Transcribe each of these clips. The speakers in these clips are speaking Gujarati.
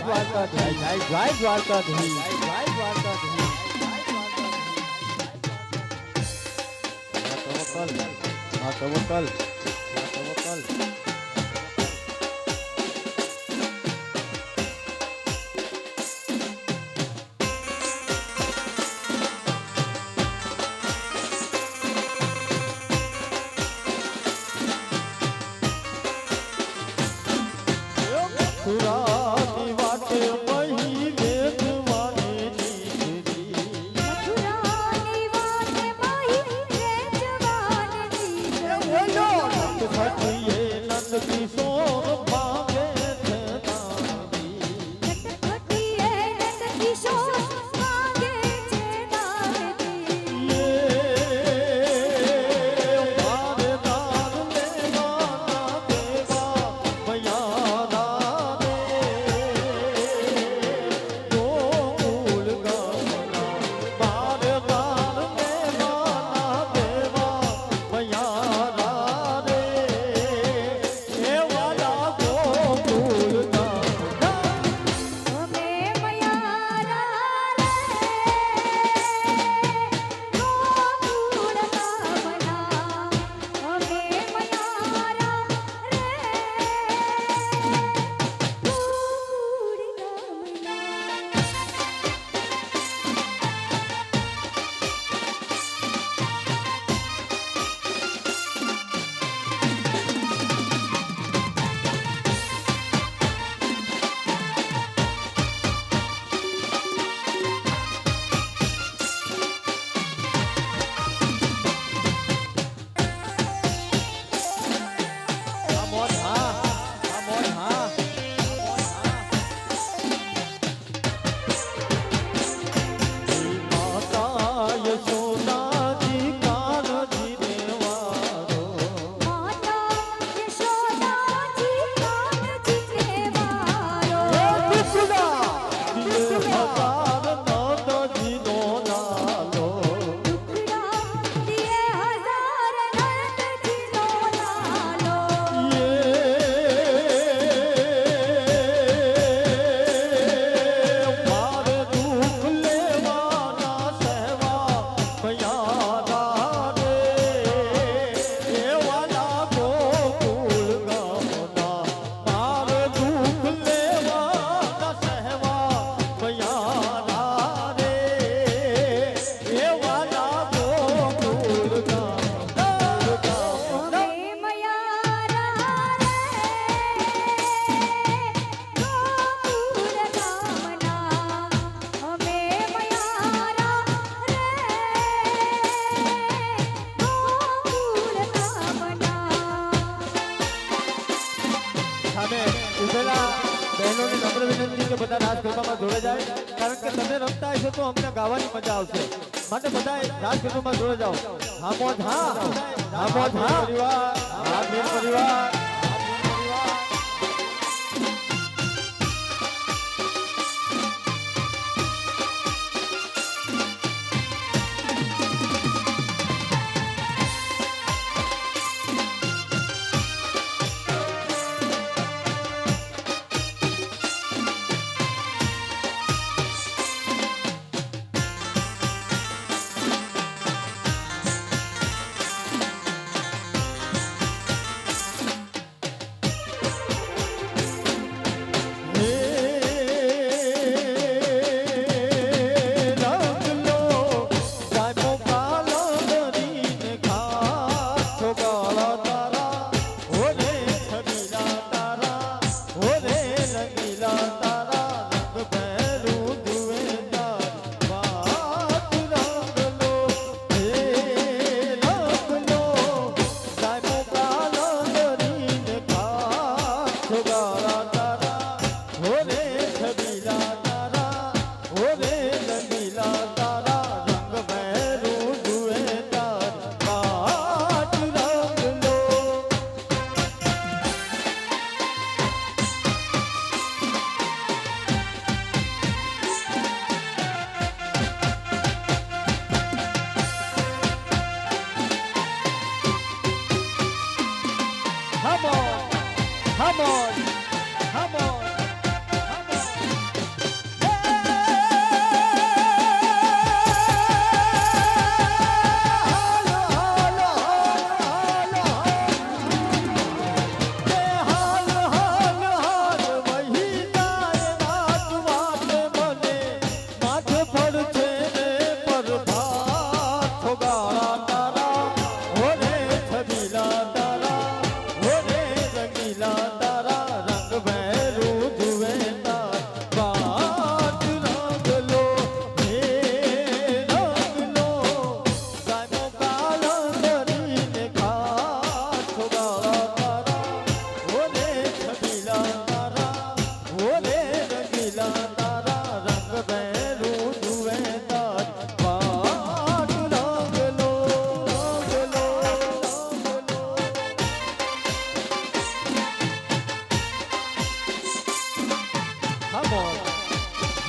દ્વારકાધીશ જય દ્વારકાધીશ જય દ્વારકાધીશ તવક્કલ સુરાની વાટે મહી વેચવાની દીકરી મથુરાની વાટે મહી વેચવાની દીકરી સખીએ નંદ કિશોર ભાગે છે દાદી ખટખટીએ નંદ કિશોર માગે છે દાદી મારે દાર લેવાના દેવા મયાના ગોકુળ ગામના મારે દાર લેવાના દેવા મયાના રે એ વાલા ગોકુળ ગામના અમે મયારા રે ગોકુળ ગામના અમે મયારા રે ગોકુળ ગામના આમોદ હા માતા યશોદાજી કાનજી દેવારો માતા યશોદાજી કાનજી દેવારો દિલ હજાર નંદજી નો લાલો ટુકડા દિયે હજાર નંદજીનો લાલો મારે દુઃખ લેવાના સહેવા ભયાના રે એ વાલા ગોકુળ ગામના મારે દુઃખ લેવાના સહેવા ભયાના રે એ વાલા ગોકુળ ગામના અમે મયારા રે ગોકુળ ગામના અમે મયારા રે ગોકુળ ગામના સામે ઉભેલા બહેનોને નમ્ર વિનંતી કે બધા રાસ ગરબામાં જોડે જાય કારણ કે તમે રમતા હશો તો અમને ગાવાની મજા આવશે માટે બધા રાસ ગરબામાં જોડે જાઓ હામોદ હા પરિવાર હા મેર પરિવાર Come on, come on, come on, come on.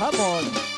હા મોજ